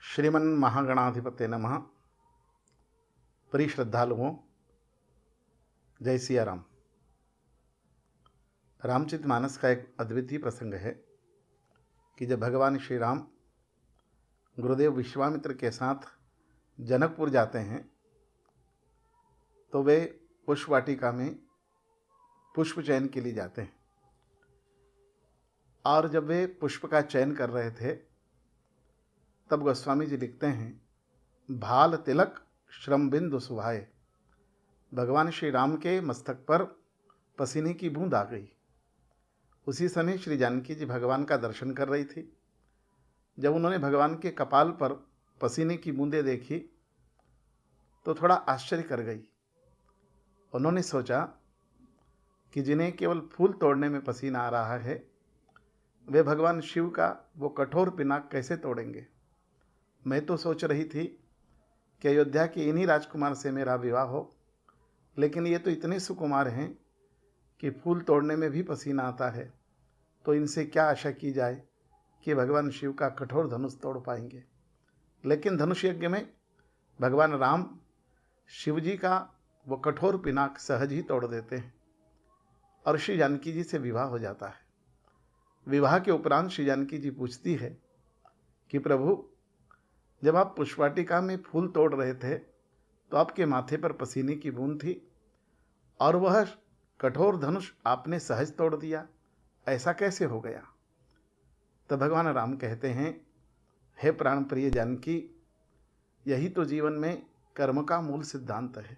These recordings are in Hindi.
श्रीमन महागणाधिपते नमः। प्रिय श्रद्धालुओं, जय सिया राम। रामचरितमानस का एक अद्वितीय प्रसंग है कि जब भगवान श्री राम गुरुदेव विश्वामित्र के साथ जनकपुर जाते हैं तो वे पुष्प वाटिका में पुष्प चयन के लिए जाते हैं। और जब वे पुष्प का चयन कर रहे थे तब गोस्वामी जी लिखते हैं, भाल तिलक श्रम बिंदु सुभाए। भगवान श्री राम के मस्तक पर पसीने की बूंद आ गई। उसी समय श्री जानकी जी भगवान का दर्शन कर रही थी। जब उन्होंने भगवान के कपाल पर पसीने की बूंदें देखी तो थोड़ा आश्चर्य कर गई। उन्होंने सोचा कि जिन्हें केवल फूल तोड़ने में पसीना आ रहा है, वे भगवान शिव का वो कठोर पिनाक कैसे तोड़ेंगे। मैं तो सोच रही थी कि अयोध्या के इन्हीं राजकुमार से मेरा विवाह हो, लेकिन ये तो इतने सुकुमार हैं कि फूल तोड़ने में भी पसीना आता है, तो इनसे क्या आशा की जाए कि भगवान शिव का कठोर धनुष तोड़ पाएंगे। लेकिन धनुष यज्ञ में भगवान राम शिव जी का वो कठोर पिनाक सहज ही तोड़ देते हैं और श्री जानकी जी से विवाह हो जाता है। विवाह के उपरांत श्री जानकी जी पूछती है कि प्रभु, जब आप पुष्पवाटिका में फूल तोड़ रहे थे तो आपके माथे पर पसीने की बूंद थी और वह कठोर धनुष आपने सहज तोड़ दिया, ऐसा कैसे हो गया। तो भगवान राम कहते हैं, हे प्राण प्रिय जानकी, यही तो जीवन में कर्म का मूल सिद्धांत है।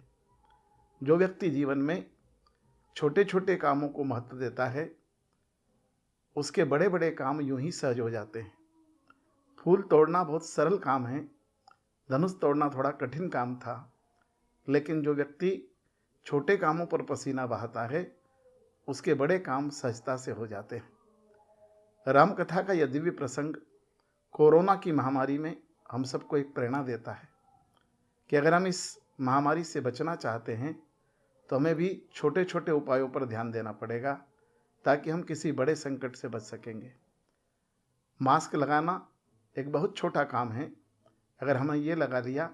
जो व्यक्ति जीवन में छोटे छोटे कामों को महत्व देता है, उसके बड़े बड़े काम यूं ही सहज हो जाते हैं। फूल तोड़ना बहुत सरल काम है, धनुष तोड़ना थोड़ा कठिन काम था, लेकिन जो व्यक्ति छोटे कामों पर पसीना बहाता है, उसके बड़े काम सहजता से हो जाते हैं। राम कथा का यह दिव्य प्रसंग कोरोना की महामारी में हम सबको एक प्रेरणा देता है कि अगर हम इस महामारी से बचना चाहते हैं तो हमें भी छोटे छोटे उपायों पर ध्यान देना पड़ेगा ताकि हम किसी बड़े संकट से बच सकेंगे। मास्क लगाना एक बहुत छोटा काम है। अगर हमने ये लगा लिया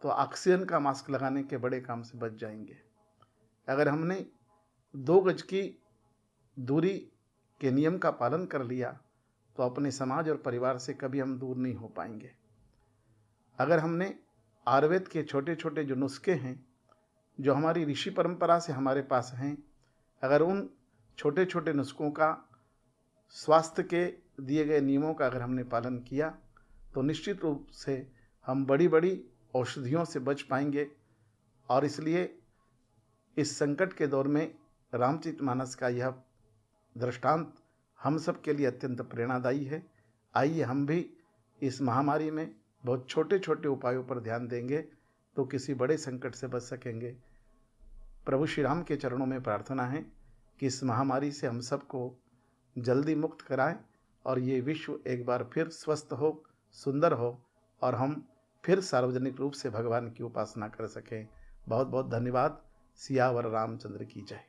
तो ऑक्सीजन का मास्क लगाने के बड़े काम से बच जाएंगे। अगर हमने 2 गज की दूरी के नियम का पालन कर लिया तो अपने समाज और परिवार से कभी हम दूर नहीं हो पाएंगे। अगर हमने आयुर्वेद के छोटे छोटे जो नुस्खे हैं, जो हमारी ऋषि परंपरा से हमारे पास हैं, अगर उन छोटे छोटे नुस्खों का, स्वास्थ्य के दिए गए नियमों का अगर हमने पालन किया तो निश्चित रूप से हम बड़ी बड़ी औषधियों से बच पाएंगे। और इसलिए इस संकट के दौर में रामचरितमानस का यह दृष्टांत हम सब के लिए अत्यंत प्रेरणादायी है। आइए हम भी इस महामारी में बहुत छोटे छोटे उपायों पर ध्यान देंगे तो किसी बड़े संकट से बच सकेंगे। प्रभु श्री राम के चरणों में प्रार्थना है कि इस महामारी से हम सबको जल्दी मुक्त कराएं और ये विश्व एक बार फिर स्वस्थ हो, सुंदर हो और हम फिर सार्वजनिक रूप से भगवान की उपासना कर सकें। बहुत बहुत धन्यवाद। सियावर रामचंद्र की जय।